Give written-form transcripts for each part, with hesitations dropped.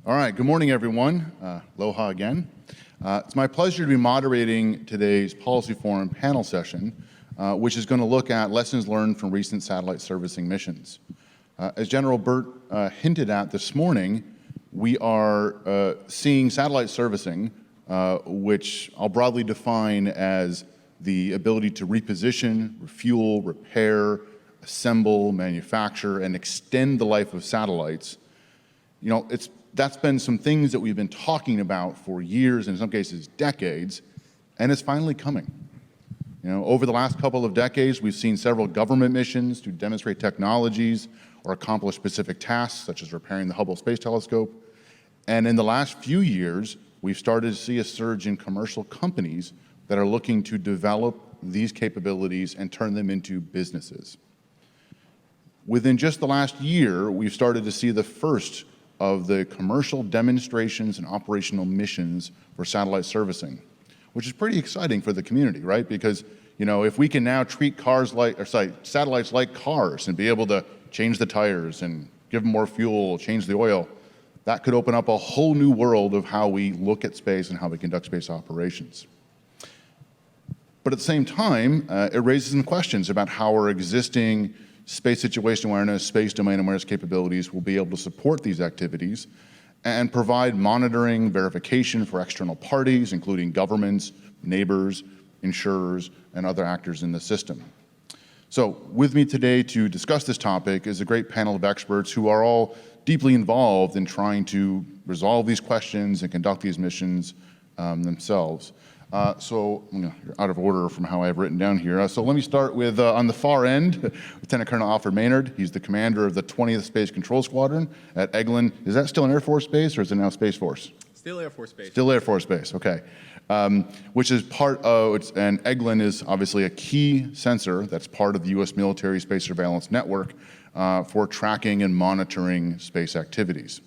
All right, good morning, everyone. Aloha again. It's my pleasure to be moderating today's Policy Forum panel session, which is going to look at lessons learned from recent satellite servicing missions. As General Burt hinted at this morning, we are seeing satellite servicing, which I'll broadly define as the ability to reposition, refuel, repair, assemble, manufacture, and extend the life of satellites. You know, that's been some things that we've been talking about for years, and in some cases decades, and it's finally coming. You know, over the last couple of decades, we've seen several government missions to demonstrate technologies or accomplish specific tasks, such as repairing the Hubble Space Telescope. And in the last few years, we've started to see a surge in commercial companies that are looking to develop these capabilities and turn them into businesses. Within just the last year, we've started to see the first of the commercial demonstrations and operational missions for satellite servicing, which is pretty exciting for the community, right? Because, you know, if we can now treat satellites like cars and be able to change the tires and give them more fuel, change the oil, that could open up a whole new world of how we look at space and how we conduct space operations. But at the same time, it raises some questions about how our existing space situation awareness, space domain awareness capabilities will be able to support these activities and provide monitoring, verification for external parties, including governments, neighbors, insurers, and other actors in the system. So with me today to discuss this topic is a great panel of experts who are all deeply involved in trying to resolve these questions and conduct these missions themselves. So you're out of order from how I have written down here. So let me start with, on the far end, Lieutenant Colonel Alfred Maynard. He's the commander of the 20th Space Control Squadron at Eglin. Is that still an Air Force base or is it now Space Force? Still Air Force Base. Still Air Force Base, okay. Which is part of, and Eglin is obviously a key sensor that's part of the U.S. military space surveillance network for tracking and monitoring space activities.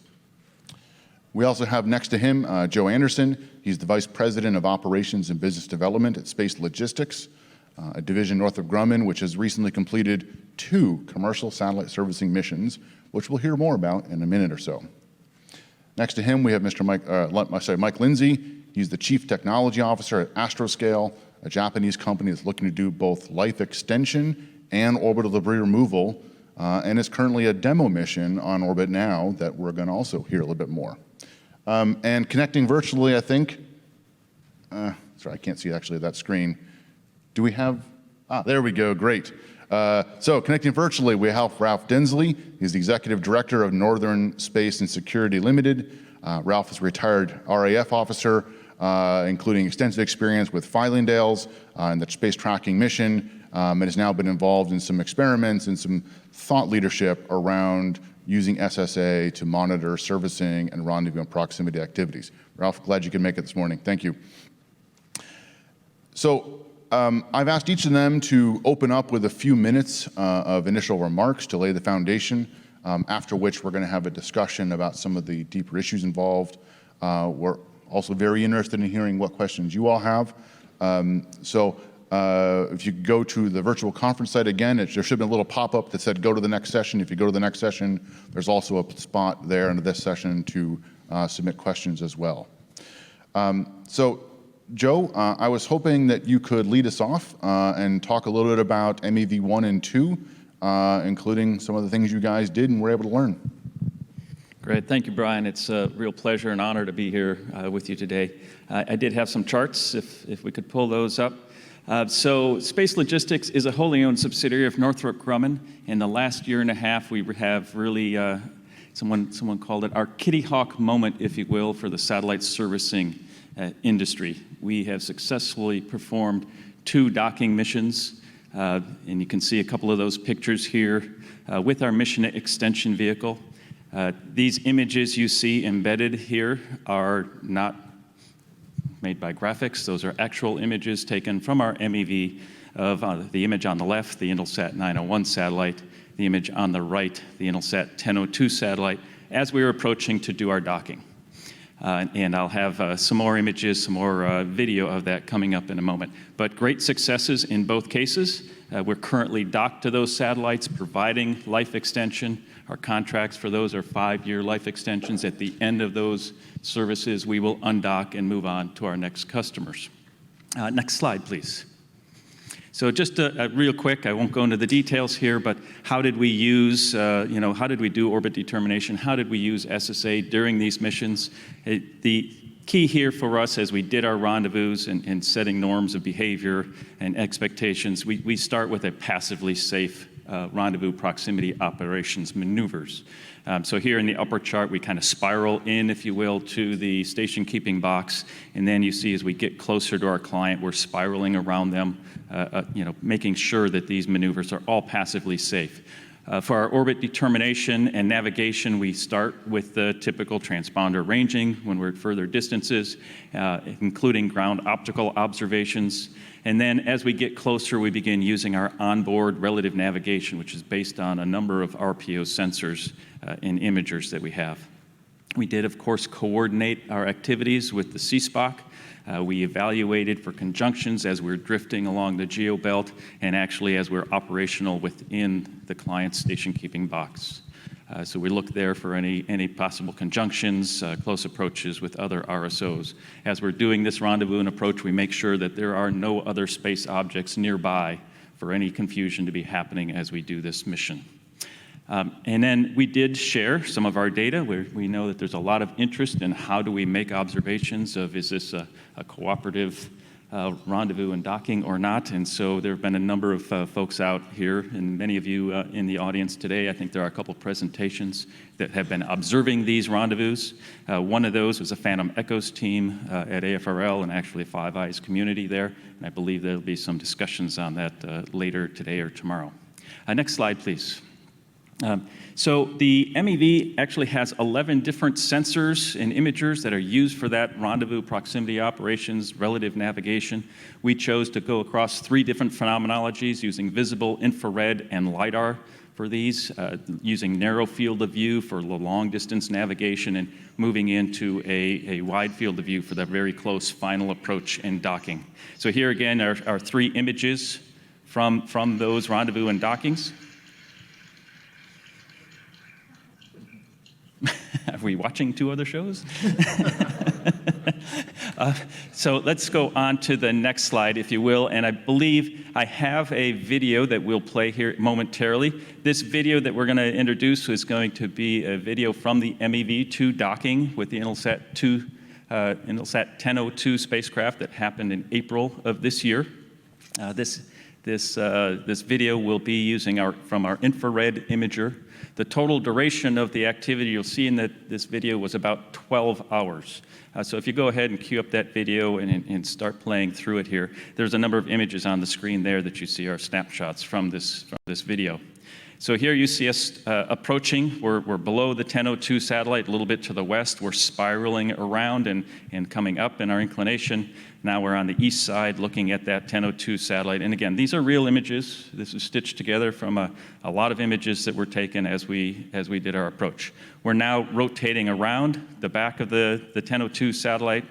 We also have next to him Joe Anderson. He's the Vice President of Operations and Business Development at SpaceLogistics, a division north of Grumman, which has recently completed 2 commercial satellite servicing missions, which we'll hear more about in a minute or so. Next to him, we have Mike Lindsay. He's the Chief Technology Officer at Astroscale, a Japanese company that's looking to do both life extension and orbital debris removal, and is currently a demo mission on orbit now that we're going to also hear a little bit more. And connecting virtually, I think, sorry, I can't see actually that screen. Do we have, there we go, great. So connecting virtually, we have Ralph Dinsley. He's the Executive Director of Northern Space and Security Limited. Ralph is a retired RAF officer, including extensive experience with Filingdales and the space tracking mission, and has now been involved in some experiments and some thought leadership around using SSA to monitor servicing and rendezvous and proximity activities. Ralph, glad you could make it this morning. Thank you. So I've asked each of them to open up with a few minutes of initial remarks to lay the foundation, after which we're going to have a discussion about some of the deeper issues involved. We're also very interested in hearing what questions you all have. If you go to the virtual conference site again, there should have been a little pop-up that said go to the next session. If you go to the next session, there's also a spot there under this session to submit questions as well. So Joe, I was hoping that you could lead us off and talk a little bit about MEV 1 and 2, including some of the things you guys did and were able to learn. Great, thank you, Brian. It's a real pleasure and honor to be here with you today. I did have some charts, if we could pull those up. So SpaceLogistics is a wholly owned subsidiary of Northrop Grumman. In the last year and a half, we have really, someone called it our Kitty Hawk moment, if you will, for the satellite servicing industry. We have successfully performed 2 docking missions, and you can see a couple of those pictures here with our mission extension vehicle. These images you see embedded here are not made by graphics. Those are actual images taken from our MEV of the image on the left, the Intelsat 901 satellite, the image on the right, the Intelsat 1002 satellite, as we were approaching to do our docking. And I'll have some more images, some more video of that coming up in a moment. But great successes in both cases. We're currently docked to those satellites, providing life extension. Our contracts for those are 5-year life extensions. At the end of those services, we will undock and move on to our next customers. Next slide, please. So just real quick, I won't go into the details here, but how did we use, how did we do orbit determination? How did we use SSA during these missions? The key here for us as we did our rendezvous and setting norms of behavior and expectations, we start with a passively safe rendezvous proximity operations maneuvers. So here in the upper chart, we kind of spiral in, if you will, to the station keeping box. And then you see as we get closer to our client, we're spiraling around them, making sure that these maneuvers are all passively safe. For our orbit determination and navigation, we start with the typical transponder ranging when we're at further distances, including ground optical observations. And then as we get closer, we begin using our onboard relative navigation, which is based on a number of RPO sensors and imagers that we have. We did, of course, coordinate our activities with the CSPOC. We evaluated for conjunctions as we're drifting along the geobelt and actually as we're operational within the client's station keeping box. So we look there for any possible conjunctions, close approaches with other RSOs. As we're doing this rendezvous and approach, we make sure that there are no other space objects nearby for any confusion to be happening as we do this mission. And then we did share some of our data. We know that there's a lot of interest in how do we make observations of is this a cooperative rendezvous and docking or not. And so there have been a number of folks out here, and many of you in the audience today. I think there are a couple presentations that have been observing these rendezvous. One of those was a Phantom Echoes team at AFRL and actually Five Eyes community there. And I believe there'll be some discussions on that later today or tomorrow. Next slide, please. So the MEV actually has 11 different sensors and imagers that are used for that rendezvous proximity operations, relative navigation. We chose to go across 3 different phenomenologies using visible, infrared, and LiDAR for these, using narrow field of view for the long distance navigation and moving into a wide field of view for the very close final approach and docking. So here again are 3 images from those rendezvous and dockings. Are we watching 2 other shows? So let's go on to the next slide, if you will. And I believe I have a video that we'll play here momentarily. This video that we're going to introduce is going to be a video from the MEV-2 docking with the Intelsat 1002 spacecraft that happened in April of this year. This video will be using from our infrared imager. The total duration of the activity you'll see in this video was about 12 hours. So if you go ahead and queue up that video and start playing through it here, there's a number of images on the screen there that you see are snapshots from this video. So here you see us approaching. We're below the 1002 satellite, a little bit to the west. We're spiraling around and coming up in our inclination. Now we're on the east side looking at that 1002 satellite. And again, these are real images. This is stitched together from a lot of images that were taken as we did our approach. We're now rotating around the back of the 1002 satellite.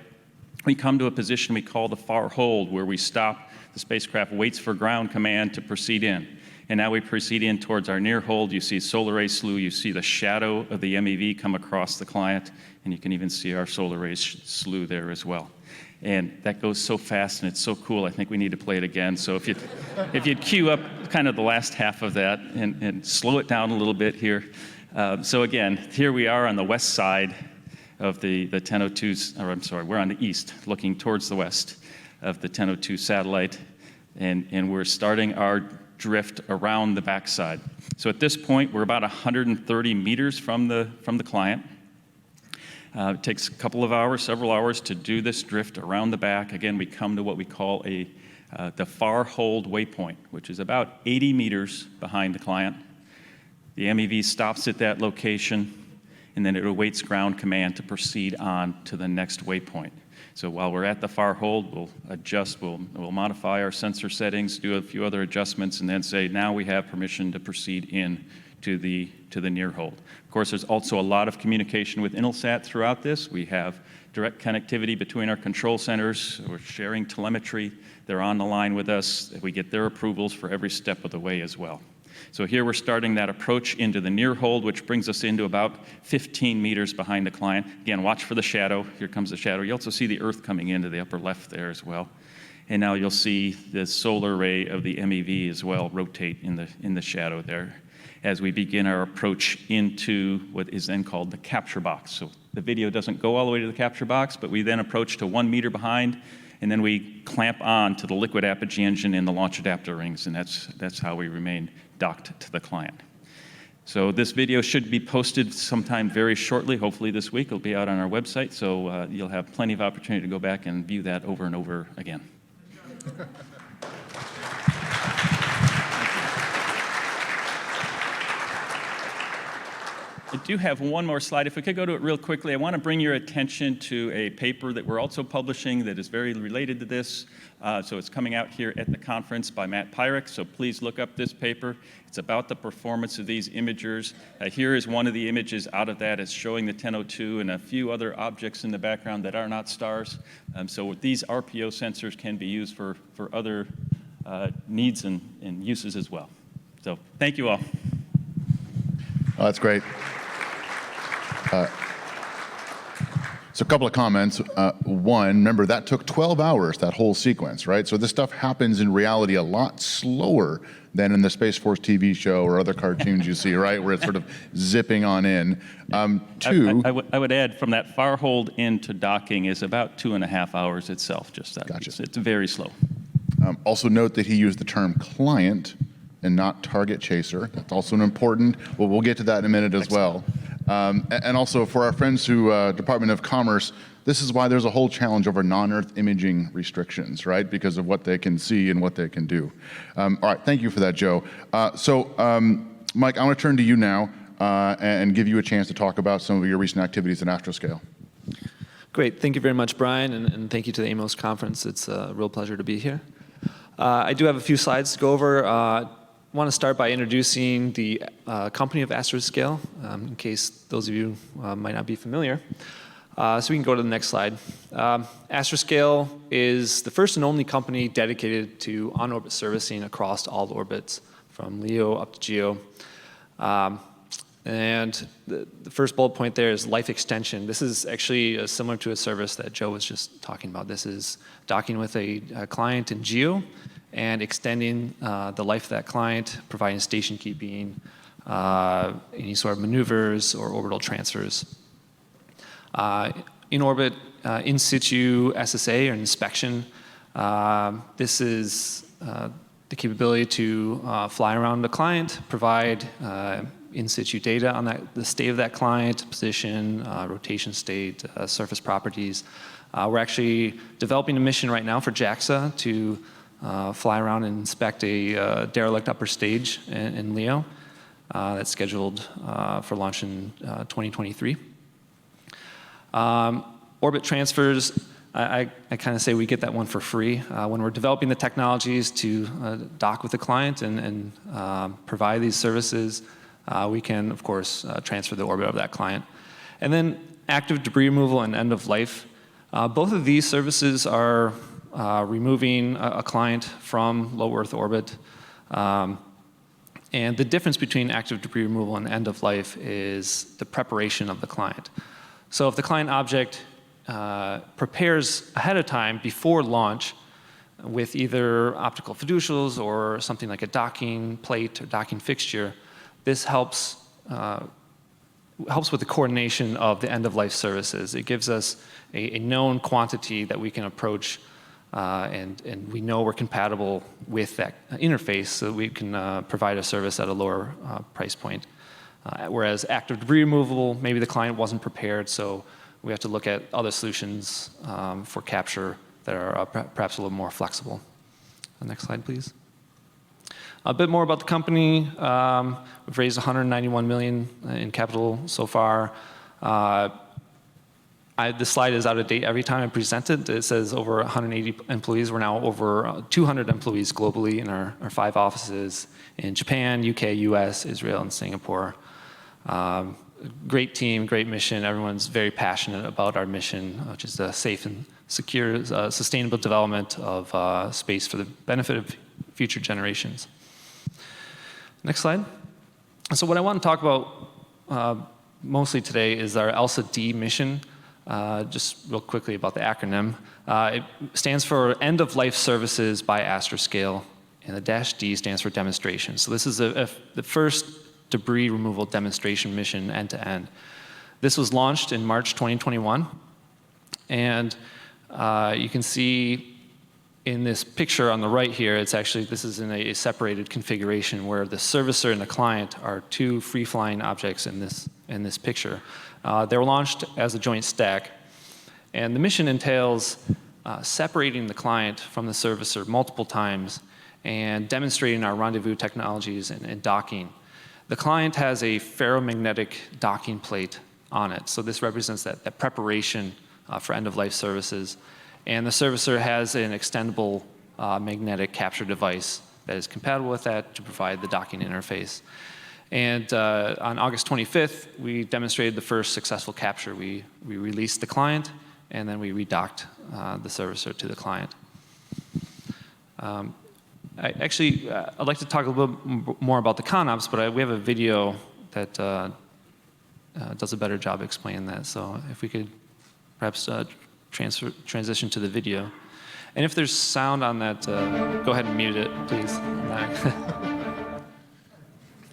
We come to a position we call the far hold, where we stop. The spacecraft waits for ground command to proceed in. And now we proceed in towards our near hold. You see solar ray slew. You see the shadow of the MEV come across the client. And you can even see our solar ray slew there as well. And that goes so fast and it's so cool. I think we need to play it again. So if you'd queue up kind of the last half of that and slow it down a little bit here. So again, here we are on the west side of the 1002s, or I'm sorry, we're on the east, looking towards the west of the 1002 satellite. And we're starting our drift around the backside. So at this point, we're about 130 meters from the client. It takes a couple of hours, several hours to do this drift around the back. Again, we come to what we call the far hold waypoint, which is about 80 meters behind the client. The MEV stops at that location, and then it awaits ground command to proceed on to the next waypoint. So while we're at the far hold, we'll adjust, we'll modify our sensor settings, do a few other adjustments, and then say, now we have permission to proceed in to the near hold. Of course, there's also a lot of communication with Intelsat throughout this. We have direct connectivity between our control centers. We're sharing telemetry. They're on the line with us. We get their approvals for every step of the way as well. So here we're starting that approach into the near hold, which brings us into about 15 meters behind the client. Again, watch for the shadow. Here comes the shadow. You also see the Earth coming into the upper left there as well. And now you'll see the solar array of the MEV as well rotate in the shadow there as we begin our approach into what is then called the capture box. So the video doesn't go all the way to the capture box, but we then approach to 1 meter behind, and then we clamp on to the liquid apogee engine and the launch adapter rings, and that's how we remain docked to the client. So this video should be posted sometime very shortly, hopefully this week. It'll be out on our website, so you'll have plenty of opportunity to go back and view that over and over again. I do have one more slide. If we could go to it real quickly, I want to bring your attention to a paper that we're also publishing that is very related to this. So it's coming out here at the conference by Matt Pyrick, so please look up this paper. It's about the performance of these imagers. Here is one of the images out of that. It's showing the 1002 and a few other objects in the background that are not stars. So these RPO sensors can be used for other needs and uses as well. So thank you all. Oh, that's great. So a couple of comments. One, remember that took 12 hours, that whole sequence, right? So this stuff happens in reality a lot slower than in the Space Force TV show or other cartoons you see, right? Where it's sort of zipping on in. Two. I would add from that far hold into docking is about 2.5 hours itself, just that. Gotcha. It's very slow. Also note that he used the term client and not target chaser. That's also an important, well, we'll get to that in a minute as well. And also for our friends who, Department of Commerce, this is why there's a whole challenge over non-Earth imaging restrictions, right? Because of what they can see and what they can do. All right, thank you for that, Joe. Mike, I want to turn to you now and give you a chance to talk about some of your recent activities in Astroscale. Great, thank you very much, Brian, and thank you to the AMOS conference. It's a real pleasure to be here. I do have a few slides to go over. I want to start by introducing the company of Astroscale, in case those of you might not be familiar. So we can go to the next slide. Astroscale is the first and only company dedicated to on-orbit servicing across all orbits, from LEO up to GEO. And the first bullet point there is life extension. This is actually similar to a service that Joe was just talking about. This is docking with a client in GEO and extending the life of that client, providing station keeping, any sort of maneuvers or orbital transfers. In orbit, in situ SSA or inspection. This is the capability to fly around the client, provide in situ data on the state of that client, position, rotation state, surface properties. We're actually developing a mission right now for JAXA to fly around and inspect a derelict upper stage in LEO that's scheduled for launch in 2023. Orbit transfers, I kind of say we get that one for free. When we're developing the technologies to dock with the client and provide these services, we can, of course, transfer the orbit of that client. And then active debris removal and end of life. Both of these services are removing a client from low Earth orbit. And the difference between active debris removal and end of life is the preparation of the client. So if the client object prepares ahead of time before launch with either optical fiducials or something like a docking plate or docking fixture, this helps with the coordination of the end-of-life services. It gives us a known quantity that we can approach, and we know we're compatible with that interface, so we can provide a service at a lower price point. Whereas active debris removal, maybe the client wasn't prepared, so we have to look at other solutions for capture that are perhaps a little more flexible. Next slide, please. A bit more about the company. We've raised $191 million in capital so far. This slide is out of date every time I present it. It says over 180 employees. We're now over 200 employees globally in our 5 offices in Japan, UK, US, Israel, and Singapore. Great team, great mission. Everyone's very passionate about our mission, which is the safe and secure, sustainable development of space for the benefit of future generations. Next slide. So what I want to talk about mostly today is our ELSA-D mission. Just real quickly about the acronym. It stands for End of Life Services by Astroscale, and the -D stands for demonstration. So this is the first debris removal demonstration mission end to end. This was launched in March 2021, and you can see in this picture on the right here, this is in a separated configuration where the servicer and the client are 2 free-flying objects in this picture. They were launched as a joint stack, and the mission entails separating the client from the servicer multiple times and demonstrating our rendezvous technologies and docking. The client has a ferromagnetic docking plate on it, so this represents that preparation for end-of-life services. And the servicer has an extendable magnetic capture device that is compatible with that to provide the docking interface. And on August 25th, we demonstrated the first successful capture. We released the client, and then we redocked the servicer to the client. I'd like to talk a little bit more about the ConOps, but we have a video that does a better job explaining that. So if we could perhaps transition to the video. And if there's sound on that, go ahead and mute it, please.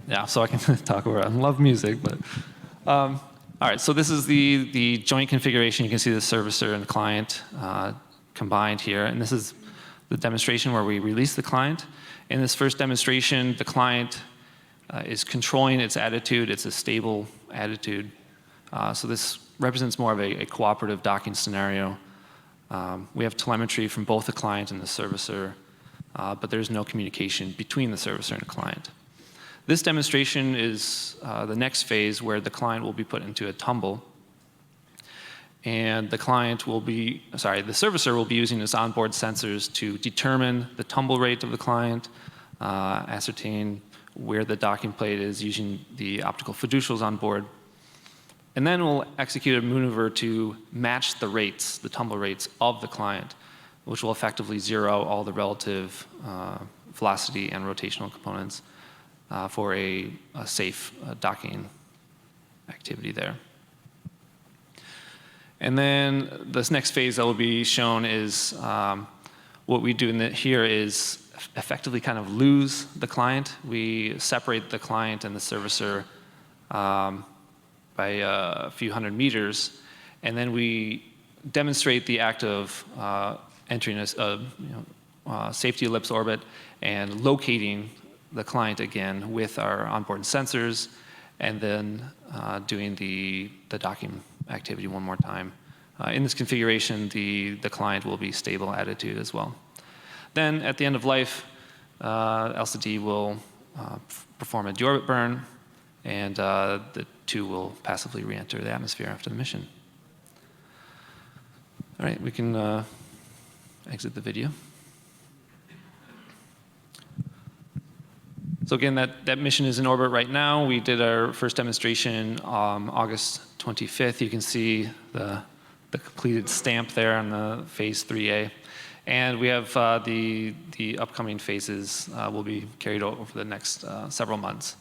Yeah, so I can talk over it. I love music, but all right. So this is the joint configuration. You can see the servicer and the client combined here, and this is the demonstration where we release the client. In this first demonstration, the client is controlling its attitude. It's a stable attitude. So this represents more of a cooperative docking scenario. We have telemetry from both the client and the servicer, but there's no communication between the servicer and the client. This demonstration is the next phase where the client will be put into a tumble, and the servicer will be using its onboard sensors to determine the tumble rate of the client, ascertain where the docking plate is using the optical fiducials on board, and then we'll execute a maneuver to match the tumble rates of the client, which will effectively zero all the relative velocity and rotational components for a safe docking activity there. And then this next phase that will be shown is what we do here is effectively kind of lose the client. We separate the client and the servicer by a few hundred meters, and then we demonstrate the act of entering a safety ellipse orbit and locating the client again with our onboard sensors, and then doing the docking activity one more time. In this configuration, the client will be stable attitude as well. Then at the end of life, ELSA-D will perform a deorbit burn, and the 2 will passively re-enter the atmosphere after the mission. All right, we can exit the video. So again, that mission is in orbit right now. We did our first demonstration August 25th. You can see the completed stamp there on the phase 3A. And we have the upcoming phases will be carried over the next several months.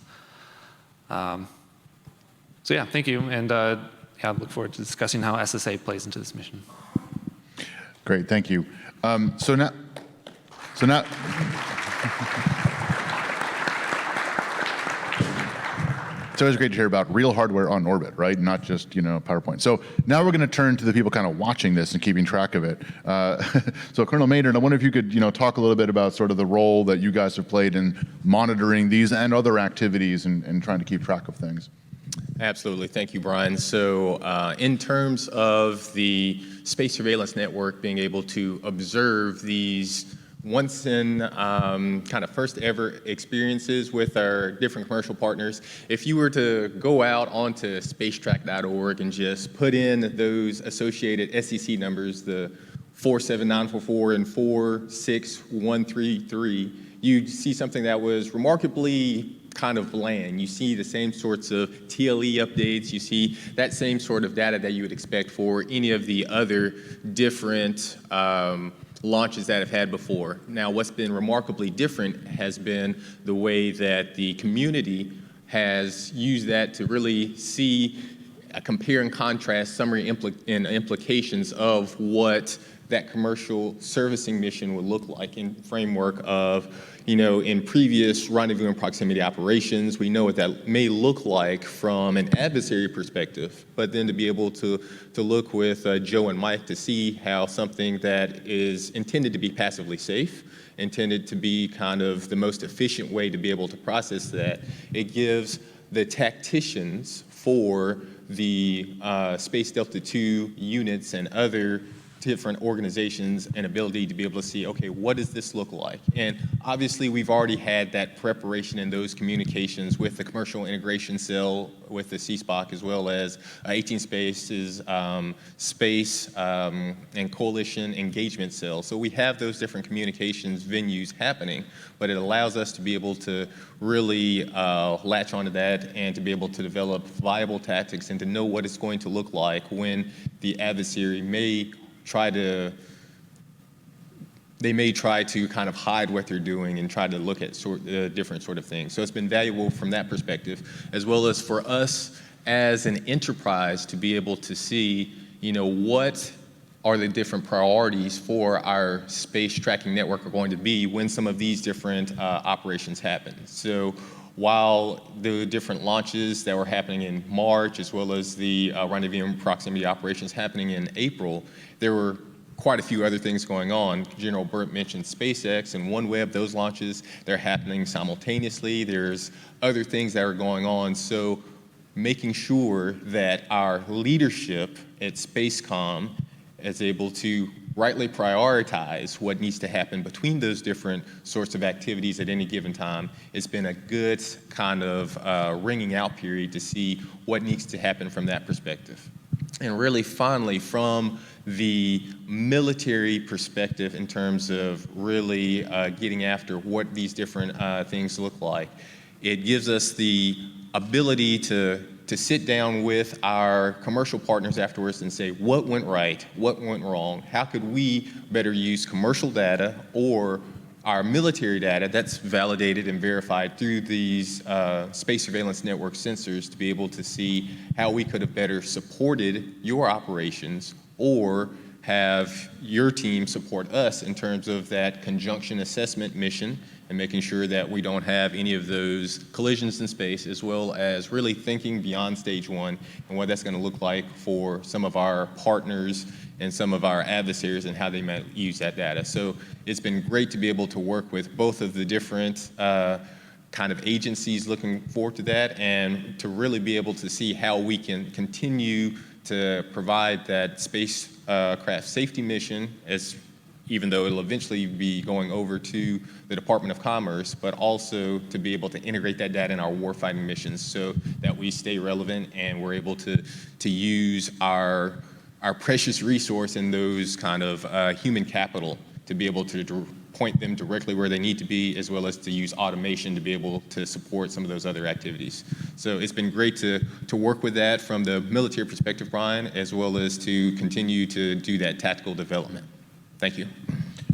So yeah, thank you. And I look forward to discussing how SSA plays into this mission. Great, thank you. So now. It's always great to hear about real hardware on orbit, right? Not just, PowerPoint. So now we're going to turn to the people kind of watching this and keeping track of it. So Colonel Maynard, I wonder if you could, talk a little bit about sort of the role that you guys have played in monitoring these and other activities and trying to keep track of things. Absolutely. Thank you, Brian. So in terms of the space surveillance network being able to observe these once in kind of first ever experiences with our different commercial partners. If you were to go out onto spacetrack.org and just put in those associated SEC numbers, the 47944 and 46133, you'd see something that was remarkably kind of bland. You see the same sorts of TLE updates. You see that same sort of data that you would expect for any of the other different launches that have had before. Now, what's been remarkably different has been the way that the community has used that to really see a compare and contrast summary and implications of what that commercial servicing mission would look like in framework of, in previous rendezvous and proximity operations. We know what that may look like from an adversary perspective, but then to be able to look with Joe and Mike to see how something that is intended to be passively safe, intended to be kind of the most efficient way to be able to process that, it gives the tacticians for the Space Delta II units and other different organizations an ability to be able to see, okay, what does this look like? And obviously we've already had that preparation in those communications with the commercial integration cell, with the CSPOC, as well as 18 Space's space and coalition engagement cell. So we have those different communications venues happening, but it allows us to be able to really latch onto that and to be able to develop viable tactics and to know what it's going to look like when the adversary may try to kind of hide what they're doing and try to look at different sort of things. So it's been valuable from that perspective, as well as for us as an enterprise to be able to see, what are the different priorities for our space tracking network are going to be when some of these different operations happen. So while the different launches that were happening in March, as well as the rendezvous and proximity operations happening in April, there were quite a few other things going on. General Burt mentioned SpaceX and OneWeb, those launches, they're happening simultaneously. There's other things that are going on. So making sure that our leadership at Spacecom is able to rightly prioritize what needs to happen between those different sorts of activities at any given time. It's been a good kind of ringing out period to see what needs to happen from that perspective. And really finally, from the military perspective in terms of really getting after what these different things look like, it gives us the ability to sit down with our commercial partners afterwards and say, what went right, what went wrong, how could we better use commercial data or our military data that's validated and verified through these space surveillance network sensors to be able to see how we could have better supported your operations or have your team support us in terms of that conjunction assessment mission and making sure that we don't have any of those collisions in space, as well as really thinking beyond stage one and what that's going to look like for some of our partners and some of our adversaries and how they might use that data. So it's been great to be able to work with both of the different kind of agencies looking forward to that and to really be able to see how we can continue to provide that spacecraft safety mission, as even though it'll eventually be going over to the Department of Commerce, but also to be able to integrate that data in our warfighting missions so that we stay relevant and we're able to use our precious resource in those kind of human capital to be able to point them directly where they need to be, as well as to use automation to be able to support some of those other activities. So it's been great to work with that from the military perspective, Brian, as well as to continue to do that tactical development. Thank you.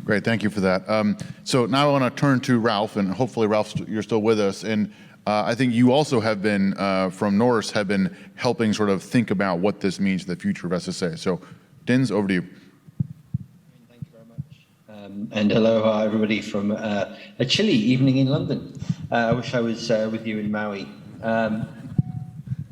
Great, thank you for that. So now I want to turn to Ralph, and hopefully, Ralph, you're still with us. And I think you also have been, from Norris, have been helping sort of think about what this means for the future of SSA. So, Dins, over to you. Thank you very much. And hello, everybody from a chilly evening in London. I wish I was with you in Maui.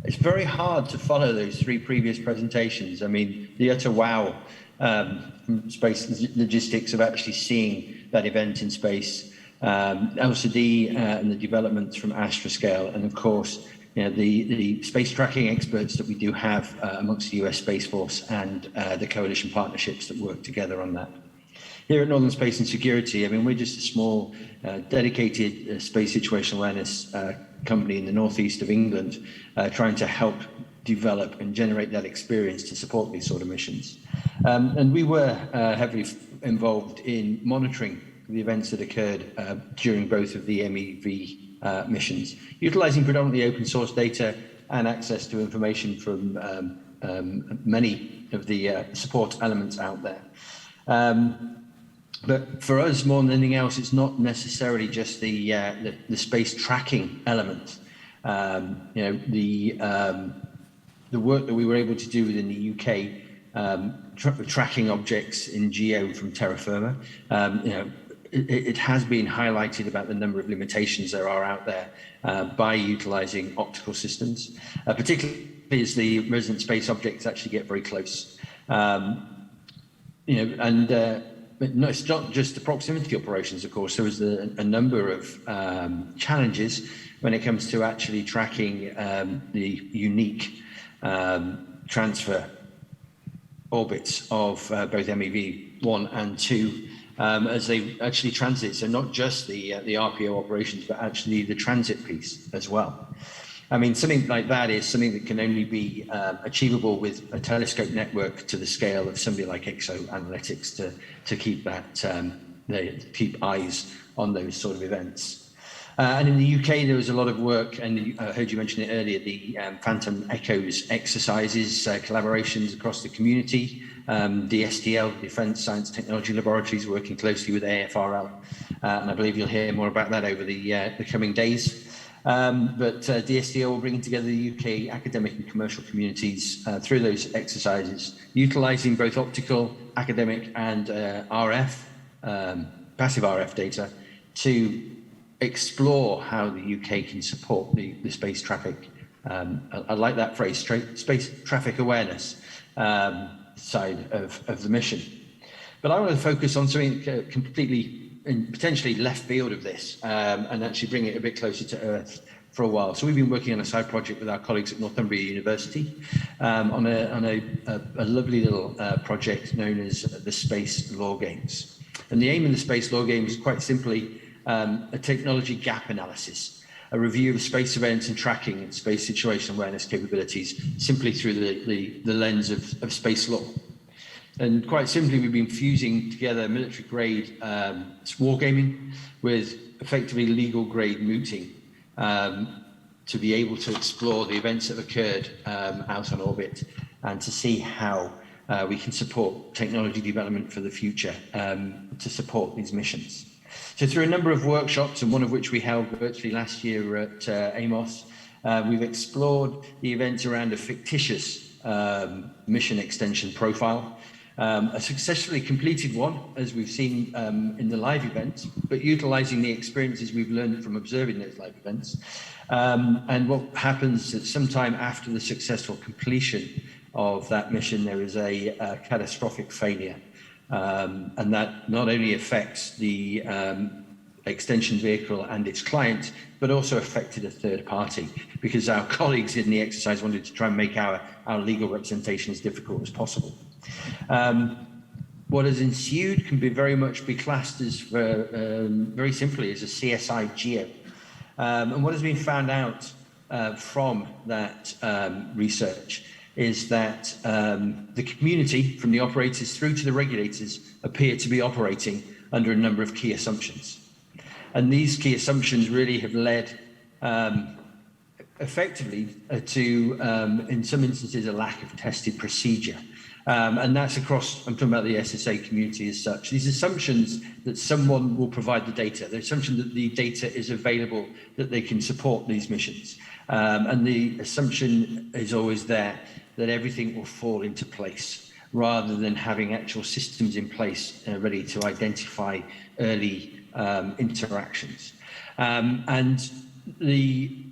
It's very hard to follow those three previous presentations. I mean, the utter wow from Space Logistics of actually seeing that event in space, LCD and the developments from Astroscale, and of course, the space tracking experts that we do have amongst the US Space Force and the coalition partnerships that work together on that. Here at Northern Space and Security, I mean, we're just a small, dedicated space situational awareness company in the northeast of England, trying to help develop and generate that experience to support these sort of missions. And we were heavily involved in monitoring the events that occurred during both of the MEV missions, utilizing predominantly open source data and access to information from many of the support elements out there. But for us, more than anything else, it's not necessarily just the space tracking element. You know, the work that we were able to do within the UK, tracking objects in GEO from terra firma, you know, it has been highlighted about the number of limitations there are out there by utilizing optical systems, particularly as the resident space objects actually get very close. You know, and no, it's not just the proximity operations, of course. There was a number of challenges when it comes to actually tracking the unique transfer orbits of both MEV-1 and 2 as they actually transit. So not just the RPO operations, but actually the transit piece as well. I mean, something like that is something that can only be achievable with a telescope network to the scale of somebody like Exo Analytics to keep that keep eyes on those sort of events. And in the UK, there was a lot of work, and I heard you mention it earlier, the Phantom Echoes exercises, collaborations across the community, DSTL, Defence Science Technology Laboratories, working closely with AFRL, and I believe you'll hear more about that over the coming days. But DSTL will bring together the UK academic and commercial communities through those exercises, utilising both optical, academic and RF, passive RF data to explore how the UK can support the space traffic. I like that phrase, space traffic awareness side of the mission. But I want to focus on something completely and potentially left field of this and actually bring it a bit closer to Earth for a while. So we've been working on a side project with our colleagues at Northumbria University on a lovely little project known as the Space Law Games. And the aim of the Space Law Games is quite simply a technology gap analysis, a review of space events and tracking and space situational awareness capabilities simply through the lens of space law. And quite simply, we've been fusing together military-grade wargaming with effectively legal-grade mooting to be able to explore the events that have occurred out on orbit and to see how we can support technology development for the future to support these missions. So through a number of workshops, and one of which we held virtually last year at AMOS, we've explored the events around a fictitious mission extension profile, a successfully completed one, as we've seen in the live events, but utilizing the experiences we've learned from observing those live events. And what happens is sometime after the successful completion of that mission, there is a catastrophic failure. And that not only affects the extension vehicle and its client, but also affected a third party, because our colleagues in the exercise wanted to try and make our legal representation as difficult as possible. What has ensued can be very much be classed as, very simply, as a CSI GEO. And what has been found out from that research is that the community, from the operators through to the regulators, appear to be operating under a number of key assumptions. And these key assumptions really have led effectively to, in some instances, a lack of tested procedure. And that's across, I'm talking about the SSA community as such. These assumptions that someone will provide the data, the assumption that the data is available, that they can support these missions. And the assumption is always there that everything will fall into place, rather than having actual systems in place ready to identify early interactions. And the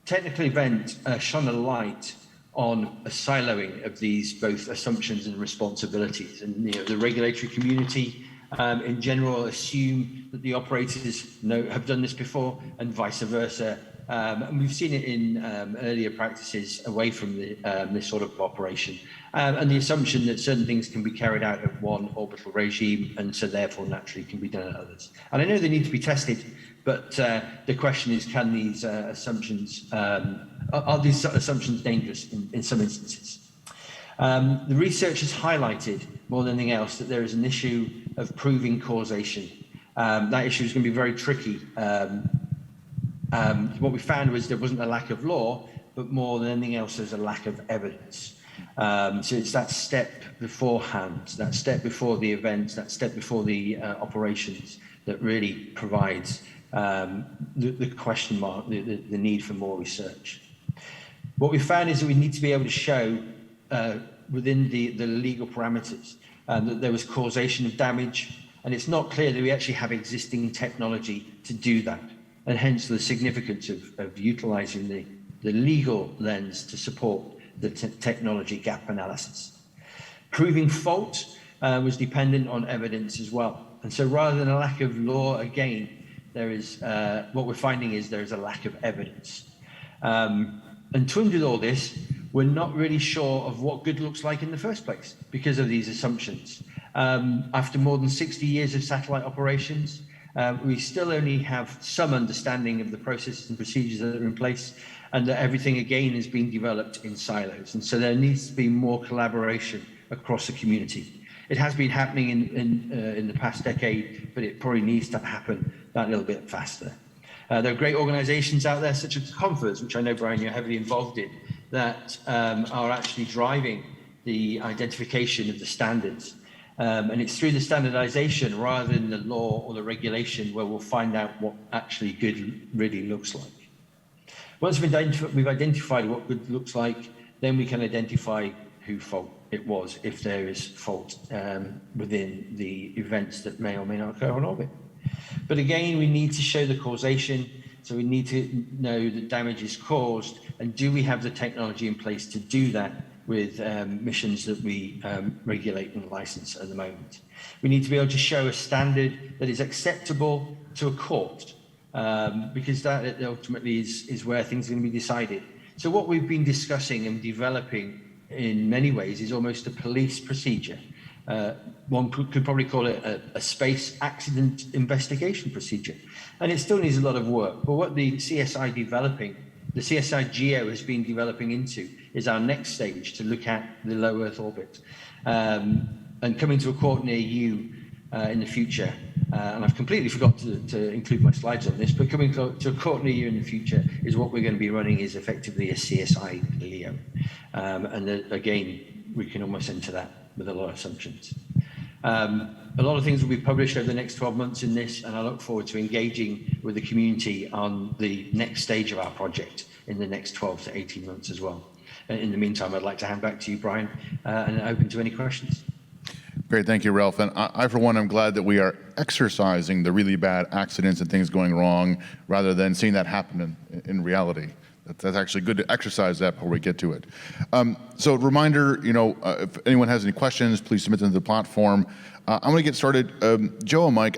technical event shone a light on a siloing of these both assumptions and responsibilities. And the regulatory community in general assume that the operators have done this before, and vice versa. And we've seen it in earlier practices away from this sort of operation. And the assumption that certain things can be carried out at one orbital regime and so therefore naturally can be done at others. And I know they need to be tested, but the question is, can these assumptions, are these assumptions dangerous in some instances? The research has highlighted more than anything else that there is an issue of proving causation. That issue is going to be very tricky. What we found was there wasn't a lack of law, but more than anything else, there's a lack of evidence. So it's that step beforehand, that step before the events, that step before the operations that really provides the question mark, the need for more research. What we found is that we need to be able to show within the legal parameters that there was causation of damage, and it's not clear that we actually have existing technology to do that, and hence the significance of utilizing the legal lens to support the technology gap analysis. Proving fault was dependent on evidence as well. And so rather than a lack of law, again, there is, what we're finding is there is a lack of evidence. And twinned with all this, we're not really sure of what good looks like in the first place because of these assumptions. After more than 60 years of satellite operations, we still only have some understanding of the processes and procedures that are in place, and that everything again is being developed in silos. And so there needs to be more collaboration across the community. It has been happening in the past decade, but it probably needs to happen that little bit faster. There are great organizations out there, such as Confers, which I know, Brian, you're heavily involved in, that are actually driving the identification of the standards. And it's through the standardization rather than the law or the regulation where we'll find out what actually good really looks like. Once we've identified what good looks like, then we can identify who fault it was, if there is fault within the events that may or may not occur on orbit. But again, we need to show the causation, so we need to know that damage is caused, and do we have the technology in place to do that with missions that we regulate and license at the moment. We need to be able to show a standard that is acceptable to a court, because that ultimately is where things are going to be decided. So what we've been discussing and developing in many ways is almost a police procedure. One could probably call it a space accident investigation procedure. And it still needs a lot of work. But what the CSI GEO has been developing into is our next stage to look at the low Earth orbit. And coming to a court near you in the future, and I've completely forgot to include my slides on this, but coming to a court near you in the future is what we're going to be running is effectively a CSI LEO. And again, we can almost enter that with a lot of assumptions. A lot of things will be published over the next 12 months in this, and I look forward to engaging with the community on the next stage of our project in the next 12 to 18 months as well. In the meantime, I'd like to hand back to you, Brian, and open to any questions. Great, thank you, Ralph. And I, for one, am glad that we are exercising the really bad accidents and things going wrong rather than seeing that happen in reality. That's actually good to exercise that before we get to it. So reminder, if anyone has any questions, please submit them to the platform. I'm going to get started. Joe and Mike,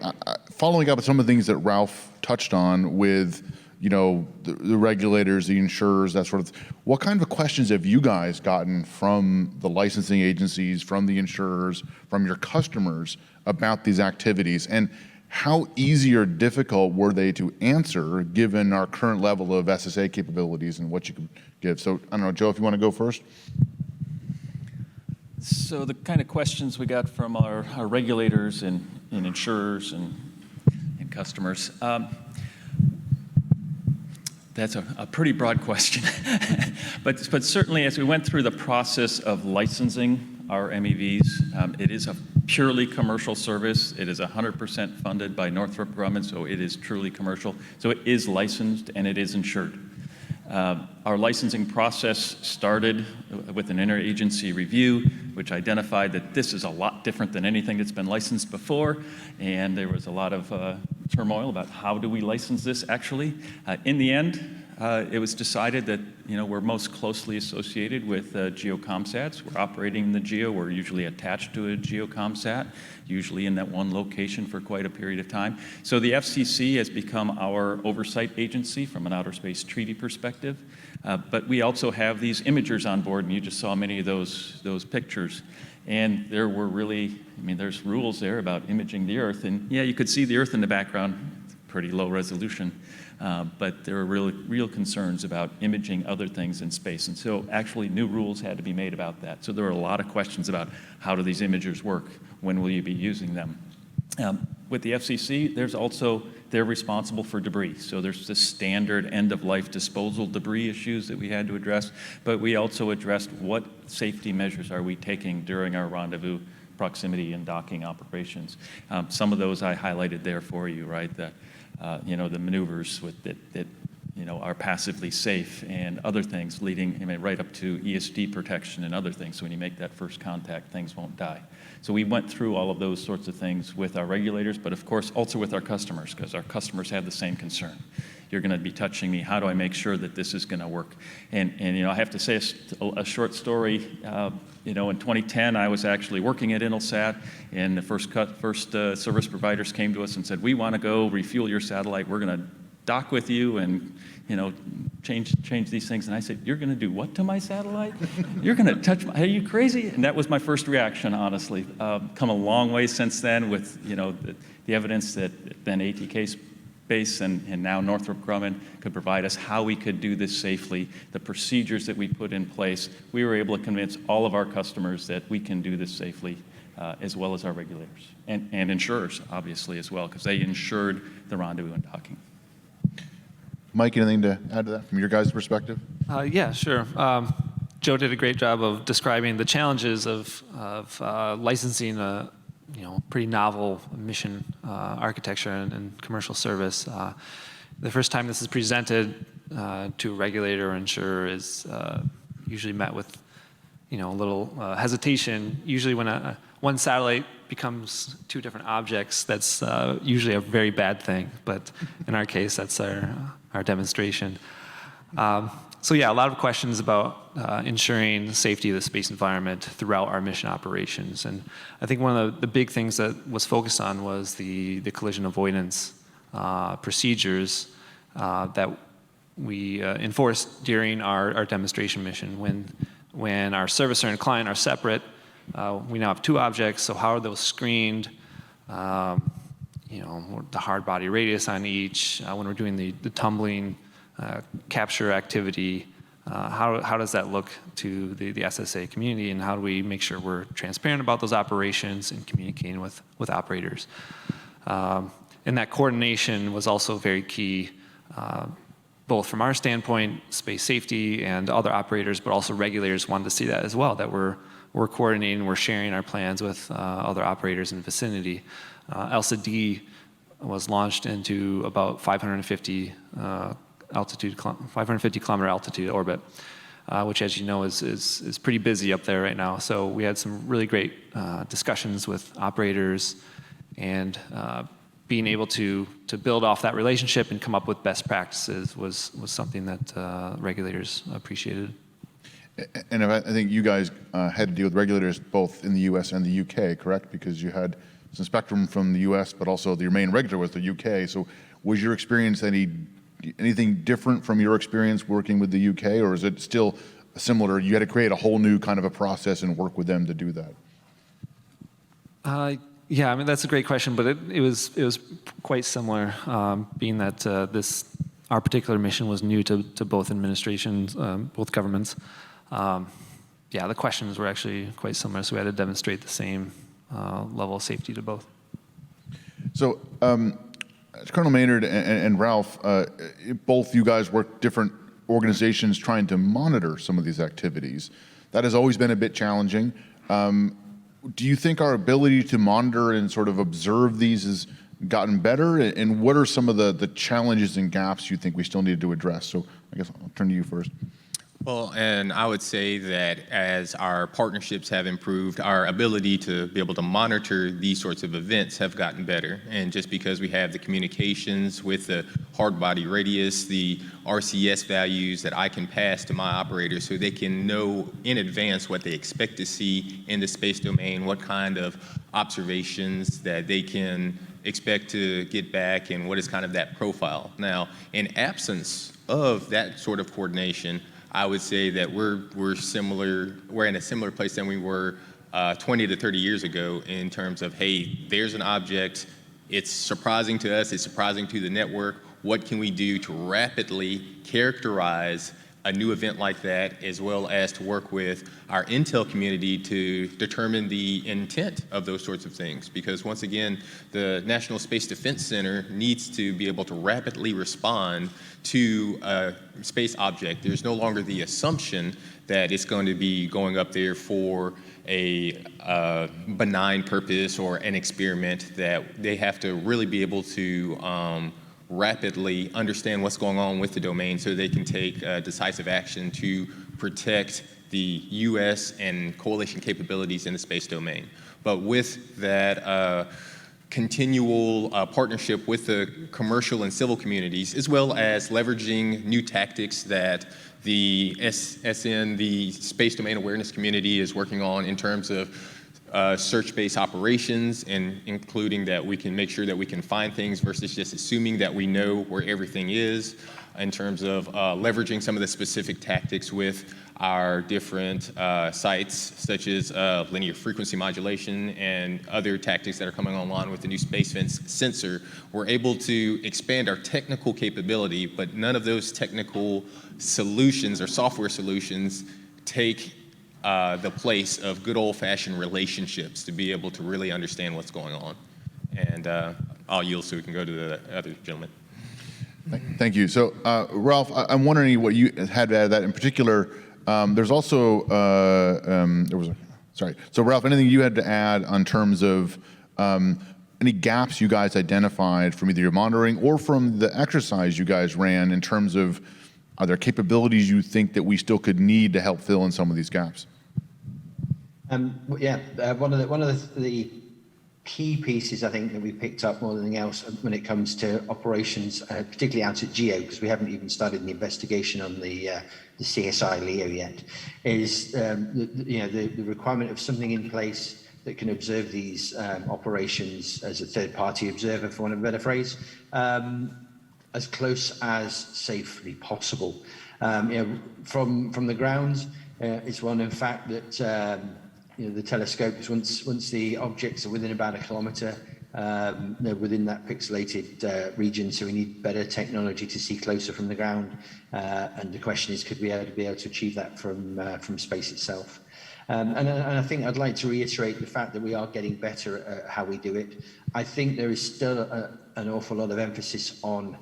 following up on some of the things that Ralph touched on with the regulators, the insurers, that sort of thing. What kind of questions have you guys gotten from the licensing agencies, from the insurers, from your customers about these activities? And how easy or difficult were they to answer given our current level of SSA capabilities and what you could give? So I don't know, Joe, if you want to go first. So the kind of questions we got from our regulators and insurers and customers, that's a pretty broad question. but certainly as we went through the process of licensing our MEVs, it is a purely commercial service. It is 100% funded by Northrop Grumman, so it is truly commercial. So it is licensed and it is insured. Our licensing process started with an interagency review, which identified that this is a lot different than anything that's been licensed before, and there was a lot of turmoil about how do we license this actually. In the end, it was decided that, we're most closely associated with geocomsats. We're operating in the geo. We're usually attached to a geocomsat, usually in that one location for quite a period of time. So the FCC has become our oversight agency from an outer space treaty perspective. But we also have these imagers on board, and you just saw many of those pictures. And there were really, there's rules there about imaging the Earth. And yeah, you could see the Earth in the background, pretty low resolution. But there are real concerns about imaging other things in space. And so actually new rules had to be made about that. So there were a lot of questions about how do these imagers work? When will you be using them? With the FCC, they're responsible for debris. So there's the standard end-of-life disposal debris issues that we had to address, but we also addressed what safety measures are we taking during our rendezvous, proximity, and docking operations. Some of those I highlighted there for you, right? The maneuvers that are passively safe and other things leading right up to ESD protection and other things. So when you make that first contact, things won't die. So we went through all of those sorts of things with our regulators, but of course also with our customers, because our customers have the same concern. You're going to be touching me. How do I make sure that this is going to work? And I have to say a short story. In 2010, I was actually working at Intelsat, and the first service providers came to us and said, "We want to go refuel your satellite. We're going to dock with you and change these things." And I said, "You're going to do what to my satellite? You're going to touch are you crazy?" And that was my first reaction, honestly. Come a long way since then with the evidence that then ATK Space and now Northrop Grumman could provide us how we could do this safely, the procedures that we put in place. We were able to convince all of our customers that we can do this safely, as well as our regulators and insurers, obviously, as well, because they insured the rendezvous and docking. Mike, anything to add to that from your guys' perspective? Yeah, sure. Joe did a great job of describing the challenges of licensing a pretty novel mission architecture and commercial service. The first time this is presented to a regulator or insurer is usually met with a little hesitation. Usually when one satellite becomes two different objects, that's usually a very bad thing. But in our case, that's our demonstration. So yeah, a lot of questions about ensuring the safety of the space environment throughout our mission operations. And I think one of the big things that was focused on was the collision avoidance procedures that we enforced during our demonstration mission. When our servicer and client are separate, we now have two objects, so how are those screened? The hard body radius on each, when we're doing the tumbling capture activity, how does that look to the SSA community, and how do we make sure we're transparent about those operations and communicating with operators? And that coordination was also very key, both from our standpoint, space safety and other operators, but also regulators wanted to see that as well, that we're coordinating, we're sharing our plans with other operators in the vicinity. ELSA-D was launched into about 550 kilometer altitude orbit, which, as you know, is pretty busy up there right now. So we had some really great discussions with operators, and being able to build off that relationship and come up with best practices was something that regulators appreciated. And I think you guys had to deal with regulators both in the US and the UK, correct? Because you had some spectrum from the US, but also your main regulator was the UK. So was your experience anything different from your experience working with the UK, or is it still similar? You had to create a whole new kind of a process and work with them to do that? Yeah, that's a great question, but it was quite similar, being that our particular mission was new to both administrations, both governments. Yeah, the questions were actually quite similar, so we had to demonstrate the same level of safety to both. So, Colonel Maynard and Ralph, both you guys work different organizations trying to monitor some of these activities. That has always been a bit challenging. Do you think our ability to monitor and sort of observe these has gotten better? And what are some of the challenges and gaps you think we still need to address? So I guess I'll turn to you first. Well, and I would say that as our partnerships have improved, our ability to be able to monitor these sorts of events have gotten better. And just because we have the communications with the hard body radius, the RCS values that I can pass to my operators so they can know in advance what they expect to see in the space domain, what kind of observations that they can expect to get back, and what is kind of that profile. Now, in absence of that sort of coordination, I would say that we're similar. We're in a similar place than we were 20 to 30 years ago in terms of, hey, there's an object. It's surprising to us. It's surprising to the network. What can we do to rapidly characterize a new event like that, as well as to work with our intel community to determine the intent of those sorts of things? Because once again, the National Space Defense Center needs to be able to rapidly respond to a space object. There's no longer the assumption that it's going to be going up there for a benign purpose or an experiment, that they have to really be able to rapidly understand what's going on with the domain so they can take decisive action to protect the U.S. and coalition capabilities in the space domain. But with that continual partnership with the commercial and civil communities, as well as leveraging new tactics that the SN, the Space Domain Awareness Community, is working on in terms of search-based operations, and including that we can make sure that we can find things versus just assuming that we know where everything is, in terms of leveraging some of the specific tactics with our different sites, such as linear frequency modulation and other tactics that are coming online with the new space fence sensor. We're able to expand our technical capability, but none of those technical solutions or software solutions take the place of good old-fashioned relationships to be able to really understand what's going on. And I'll yield so we can go to the other gentleman. Thank you. So, Ralph, I'm wondering what you had to add to that. In particular, there's also, So, Ralph, anything you had to add on terms of any gaps you guys identified from either your monitoring or from the exercise you guys ran in terms of, are there capabilities you think that we still could need to help fill in some of these gaps? One of the key pieces I think that we picked up more than anything else when it comes to operations, particularly out at GEO, because we haven't even started the investigation on the CSI LEO yet, is the requirement of something in place that can observe these operations as a third-party observer, for want of a better phrase, as close as safely possible. From the ground, it's one, in fact, that the telescopes, once the objects are within about 1 kilometre, they're within that pixelated region, so we need better technology to see closer from the ground. And the question is, could we be able to achieve that from space itself? And I think I'd like to reiterate the fact that we are getting better at how we do it. I think there is still an awful lot of emphasis on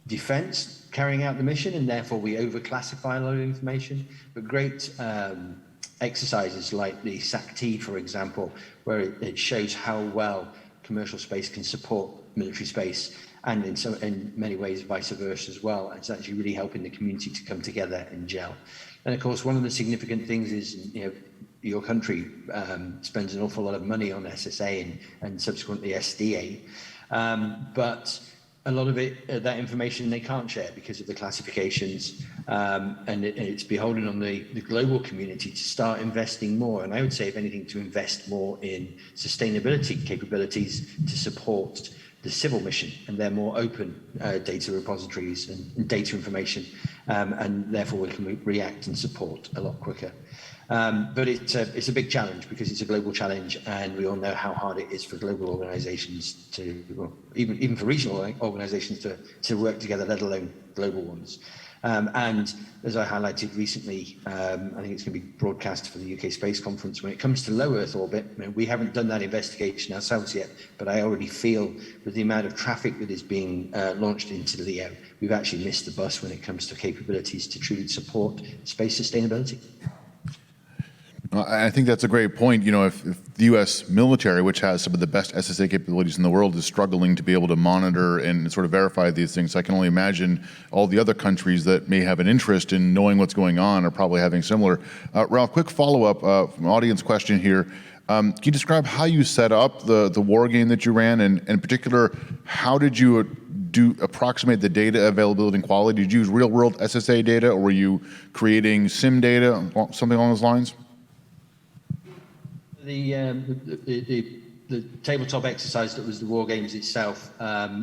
defense carrying out the mission, and therefore we overclassify a lot of information. But great exercises like the SAC-T, for example, where it shows how well commercial space can support military space, and in many ways vice versa as well. It's actually really helping the community to come together and gel. And of course, one of the significant things is, your country spends an awful lot of money on SSA and subsequently SDA, but a lot of it, that information they can't share because of the classifications, and it's beholden on the global community to start investing more. And I would say, if anything, to invest more in sustainability capabilities to support the civil mission and their more open data repositories and data information, and therefore we can react and support a lot quicker. But it's a big challenge because it's a global challenge, and we all know how hard it is for global organizations to, well, even for regional organizations to work together, let alone global ones. And as I highlighted recently, I think it's going to be broadcast for the UK Space Conference. When it comes to low Earth orbit, we haven't done that investigation ourselves yet, but I already feel with the amount of traffic that is being launched into LEO, we've actually missed the bus when it comes to capabilities to truly support space sustainability. I think that's a great point. You know, if the U.S. military, which has some of the best SSA capabilities in the world, is struggling to be able to monitor and sort of verify these things, I can only imagine all the other countries that may have an interest in knowing what's going on are probably having similar. Ralph, quick follow-up from an audience question here. Can you describe how you set up the war game that you ran, and in particular, how did you approximate the data availability and quality? Did you use real-world SSA data, or were you creating SIM data, something along those lines? The tabletop exercise that was the war games itself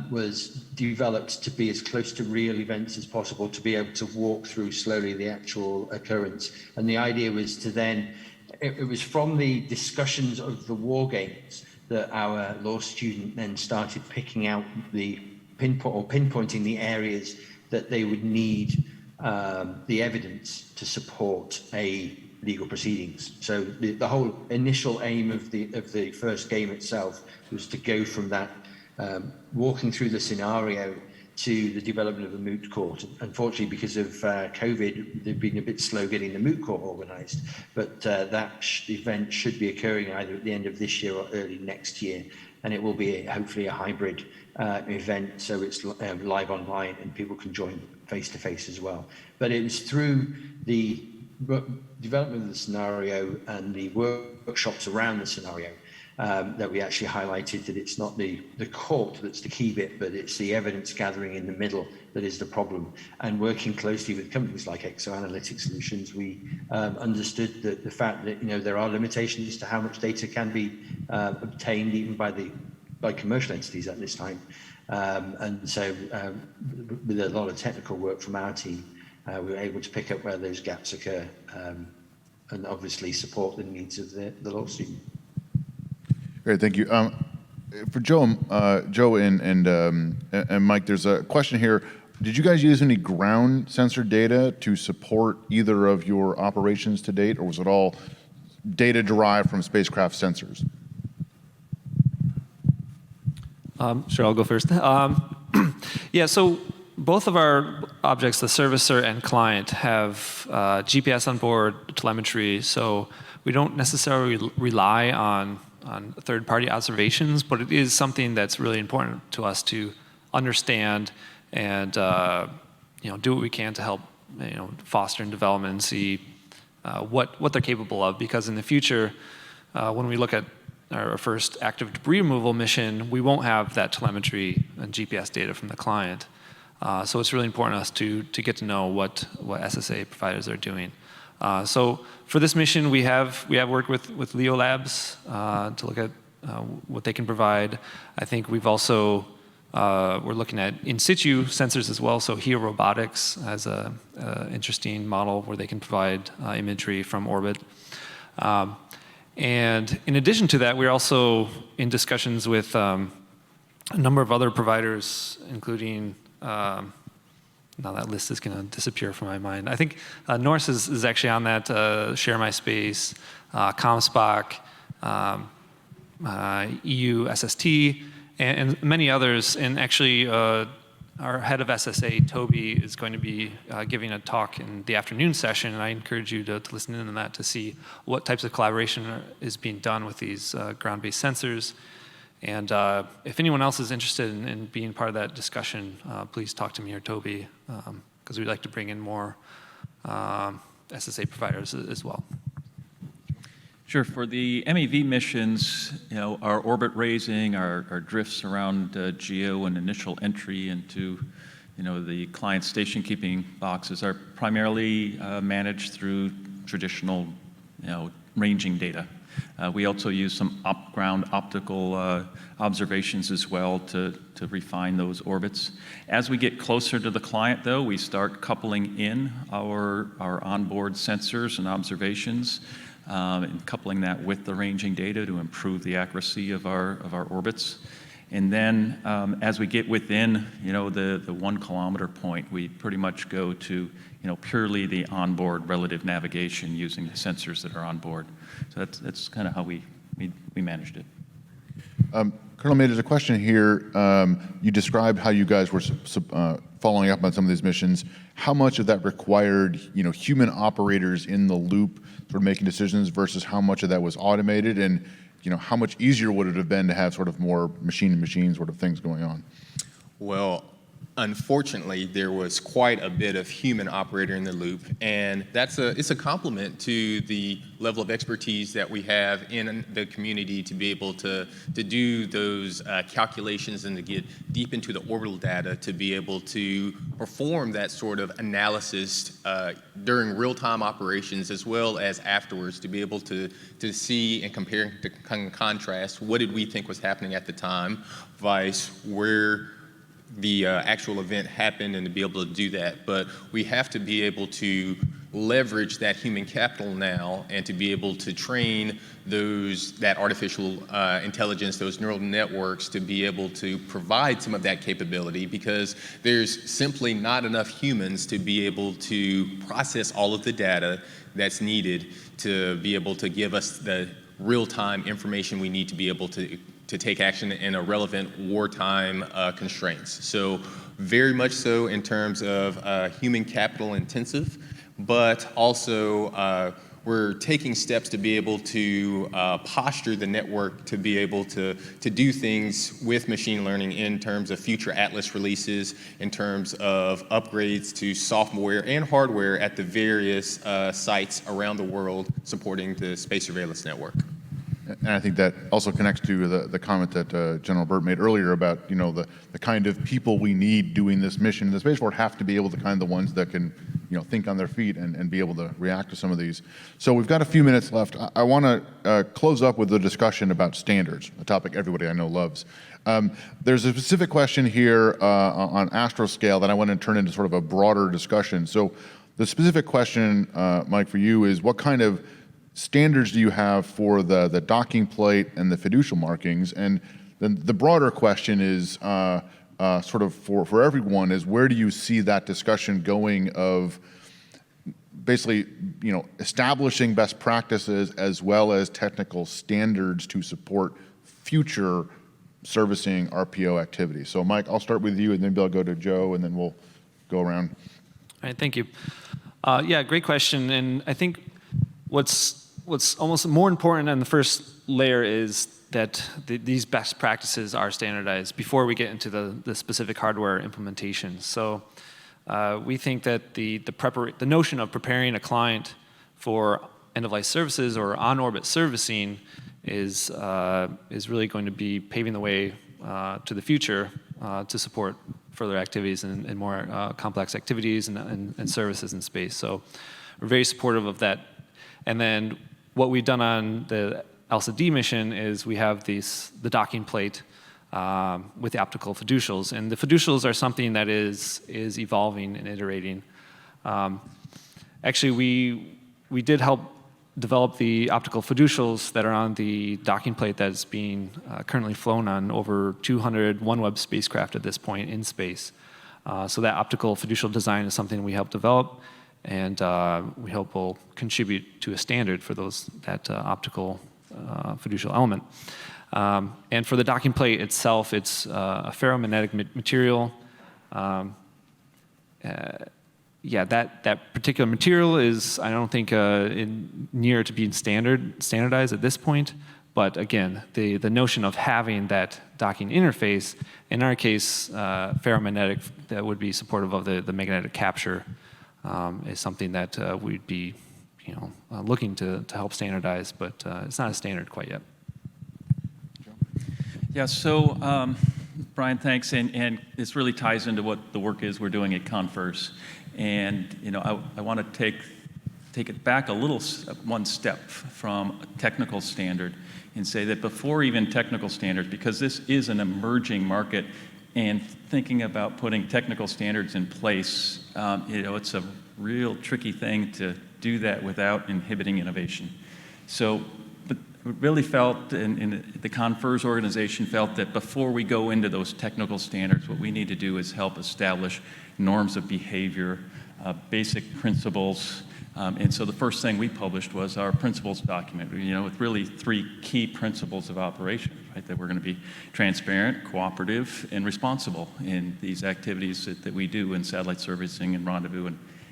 was developed to be as close to real events as possible, to be able to walk through slowly the actual occurrence. And the idea was to then, it was from the discussions of the war games that our law student then started picking out the pinpointing the areas that they would need the evidence to support a legal proceedings. So the whole initial aim of the first game itself was to go from that walking through the scenario to the development of a moot court. Unfortunately, because of COVID, they've been a bit slow getting the moot court organised, but that event should be occurring either at the end of this year or early next year, and it will be hopefully a hybrid event, so it's live online and people can join face to face as well. But it was through the development of the scenario and the workshops around the scenario that we actually highlighted that it's not the court that's the key bit, but it's the evidence gathering in the middle that is the problem. And working closely with companies like Exoanalytic Solutions, we understood that the fact that there are limitations to how much data can be obtained even by commercial entities at this time. And so with a lot of technical work from our team, we were able to pick up where those gaps occur and obviously support the needs of the law student. Great, thank you. For Joe and Mike, there's a question here. Did you guys use any ground sensor data to support either of your operations to date, or was it all data derived from spacecraft sensors? Sure, I'll go first. Yeah, so both of our objects, the servicer and client, have GPS on board, telemetry, so we don't necessarily rely on third-party observations, but it is something that's really important to us to understand and do what we can to help foster and development and see what they're capable of. Because in the future, when we look at our first active debris removal mission, we won't have that telemetry and GPS data from the client. So it's really important to us to get to know what SSA providers are doing. So for this mission, we have worked with Leo Labs to look at what they can provide. I think we've also we're looking at in situ sensors as well. So Heo Robotics has a interesting model where they can provide imagery from orbit. And in addition to that, we're also in discussions with a number of other providers, including now that list is going to disappear from my mind. I think Norse is actually on that, Share My Space, ComSpock, EU SST, and many others. And actually, our head of SSA, Toby, is going to be giving a talk in the afternoon session, and I encourage you to listen in on that to see what types of collaboration is being done with these ground-based sensors. And if anyone else is interested in being part of that discussion, please talk to me or Toby, because we'd like to bring in more SSA providers as well. Sure. For the MEV missions, our orbit raising, our drifts around GEO and initial entry into, the client station keeping boxes are primarily managed through traditional, ranging data. We also use some ground optical observations as well to refine those orbits. As we get closer to the client, though, we start coupling in our onboard sensors and observations, and coupling that with the ranging data to improve the accuracy of our orbits. And then as we get within, the 1 kilometer point, we pretty much go to, purely the onboard relative navigation using the sensors that are on board. So that's kind of how we managed it. Colonel May, there's a question here. You described how you guys were following up on some of these missions, how much of that required, human operators in the loop sort of making decisions versus how much of that was automated, and how much easier would it have been to have sort of more machine-to-machine sort of things going on? Well, unfortunately, there was quite a bit of human operator in the loop, and it's a compliment to the level of expertise that we have in the community to be able to do those calculations and to get deep into the orbital data to be able to perform that sort of analysis during real-time operations as well as afterwards to be able to see and compare and contrast what did we think was happening at the time vice where the actual event happened, and to be able to do that. But we have to be able to leverage that human capital now and to be able to train that artificial intelligence, those neural networks, to be able to provide some of that capability, because there's simply not enough humans to be able to process all of the data that's needed to be able to give us the real-time information we need to be able to take action in a relevant wartime constraints. So very much so in terms of human capital intensive, but also we're taking steps to be able to posture the network to be able to do things with machine learning in terms of future Atlas releases, in terms of upgrades to software and hardware at the various sites around the world supporting the space surveillance network. And I think that also connects to the comment that General Burt made earlier about, the kind of people we need doing this mission. The Space Force have to be able to kind of the ones that can, think on their feet and be able to react to some of these. So we've got a few minutes left. I want to close up with a discussion about standards, a topic everybody I know loves. There's a specific question here on astroscale that I want to turn into sort of a broader discussion. So the specific question, Mike, for you is what kind of standards do you have for the docking plate and the fiducial markings? And then the broader question is sort of for everyone is, where do you see that discussion going of basically, establishing best practices as well as technical standards to support future servicing RPO activities? So Mike, I'll start with you, and then maybe I'll go to Joe, and then we'll go around. All right, thank you. Yeah, great question. And I think what's almost more important on the first layer is that these best practices are standardized before we get into the specific hardware implementation. So we think that the notion of preparing a client for end-of-life services or on-orbit servicing is really going to be paving the way to the future to support further activities and more complex activities and services in space. So we're very supportive of that. And then what we've done on the ELSA-D mission is we have the docking plate with the optical fiducials. And the fiducials are something that is evolving and iterating. Actually, we did help develop the optical fiducials that are on the docking plate that's being currently flown on over 200 OneWeb spacecraft at this point in space. So that optical fiducial design is something we helped develop, and we hope will contribute to a standard for that optical fiducial element. And for the docking plate itself, it's a ferromagnetic material. Yeah, that particular material is, I don't think, near to being standardized at this point. But again, the notion of having that docking interface, in our case, ferromagnetic, that would be supportive of the magnetic capture, is something that we'd be, looking to help standardize, but it's not a standard quite yet. Yeah, so Brian, thanks, and this really ties into what the work is we're doing at Converse. And I want to take it back one step from a technical standard and say that before even technical standards, because this is an emerging market, and thinking about putting technical standards in place, it's a real tricky thing to do that without inhibiting innovation. So, but we really felt, and the Converse organization felt that before we go into those technical standards, what we need to do is help establish norms of behavior basic principles. And so the first thing we published was our principles document, with really 3 key principles of operation, right? That we're going to be transparent, cooperative, and responsible in these activities that we do in satellite servicing and rendezvous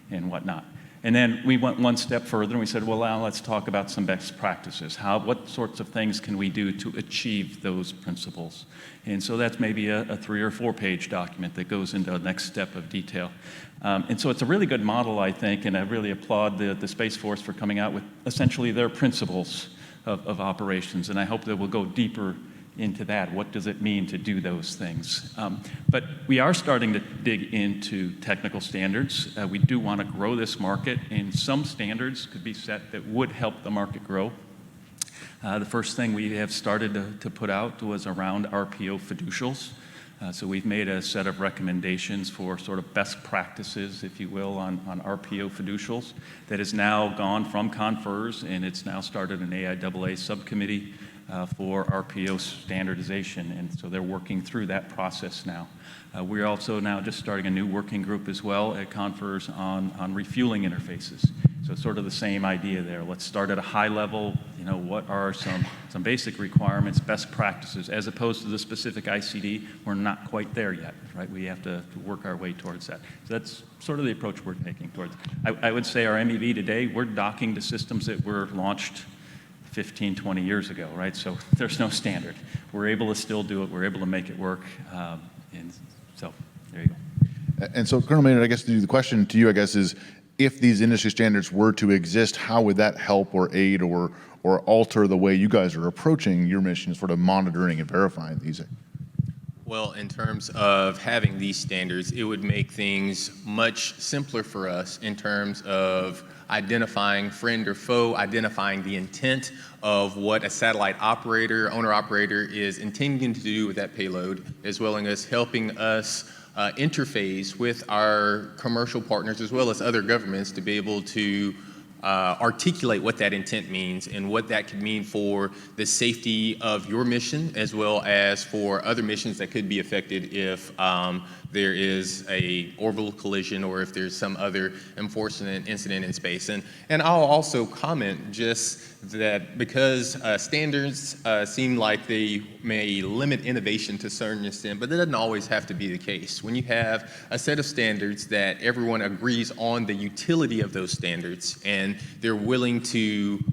and whatnot. And then we went one step further and we said, well, now let's talk about some best practices. What sorts of things can we do to achieve those principles? And so that's maybe a 3 or 4 page document that goes into the next step of detail. And so it's a really good model, I think, and I really applaud the Space Force for coming out with essentially their principles of operations. And I hope that we'll go deeper into that. What does it mean to do those things? But we are starting to dig into technical standards. We do want to grow this market, and some standards could be set that would help the market grow. The first thing we have started to put out was around RPO fiducials. So we've made a set of recommendations for sort of best practices, if you will, on RPO fiducials that has now gone from CONFERS, and it's now started an AIAA subcommittee for RPO standardization, and so they're working through that process now. We're also now just starting a new working group as well at CONFERS on refueling interfaces. So sort of the same idea there. Let's start at a high level, what are some basic requirements, best practices, as opposed to the specific ICD. We're not quite there yet, right? We have to work our way towards that. So that's sort of the approach we're taking towards. I would say our MEV today, we're docking to systems that were launched 15, 20 years ago, right? So there's no standard. We're able to still do it. We're able to make it work. And so there you go. And so, Colonel Maynard, I guess the question to you, I guess, is if these industry standards were to exist, how would that help or aid or alter the way you guys are approaching your mission, sort of monitoring and verifying these? Well, in terms of having these standards, it would make things much simpler for us in terms of identifying friend or foe, identifying the intent of what a satellite operator, owner-operator is intending to do with that payload, as well as helping us interface with our commercial partners as well as other governments to be able to articulate what that intent means and what that could mean for the safety of your mission as well as for other missions that could be affected if there is a orbital collision or if there's some other unfortunate incident in space. And I'll also comment just that because standards seem like they may limit innovation to a certain extent, but that doesn't always have to be the case. When you have a set of standards that everyone agrees on the utility of those standards and they're willing to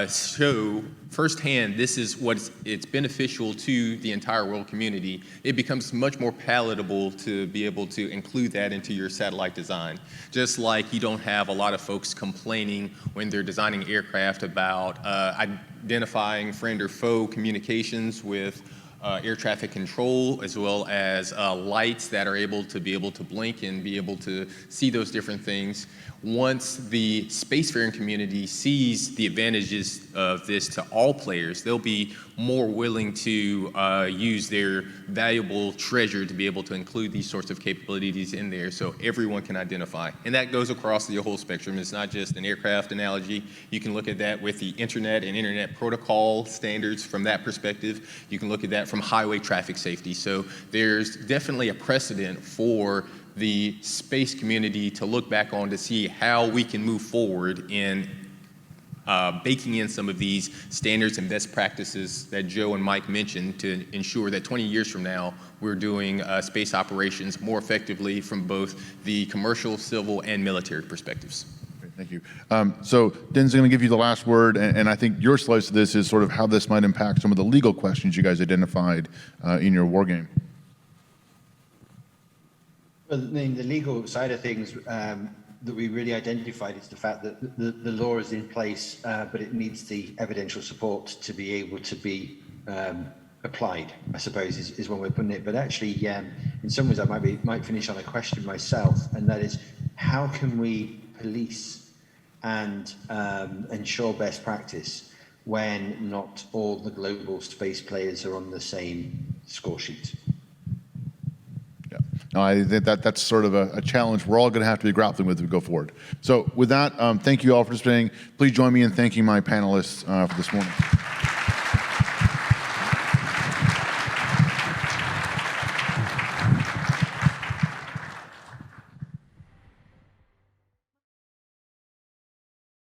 show firsthand this is what it's beneficial to the entire world community, it becomes much more palatable to be able to include that into your satellite design. Just like you don't have a lot of folks complaining when they're designing aircraft about identifying friend or foe communications with air traffic control, as well as lights that are able to blink and be able to see those different things. Once the spacefaring community sees the advantages of this to all players, they'll be more willing to use their valuable treasure to be able to include these sorts of capabilities in there so everyone can identify. And that goes across the whole spectrum. It's not just an aircraft analogy. You can look at that with the internet and internet protocol standards from that perspective. You can look at that from highway traffic safety. So there's definitely a precedent for the space community to look back on to see how we can move forward in baking in some of these standards and best practices that Joe and Mike mentioned to ensure that 20 years from now, we're doing space operations more effectively from both the commercial, civil, and military perspectives. Great, thank you. So Din's going to give you the last word, and I think your slice of this is sort of how this might impact some of the legal questions you guys identified in your war game. Well, I mean, the legal side of things that we really identified is the fact that the law is in place, but it needs the evidential support to be able to be applied, I suppose, is one way of putting it. But actually, in some ways, I might finish on a question myself, and that is, how can we police and ensure best practice when not all the global space players are on the same score sheet? No, I think that's sort of a challenge we're all going to have to be grappling with as we go forward. So with that, thank you all for participating. Please join me in thanking my panelists for this morning.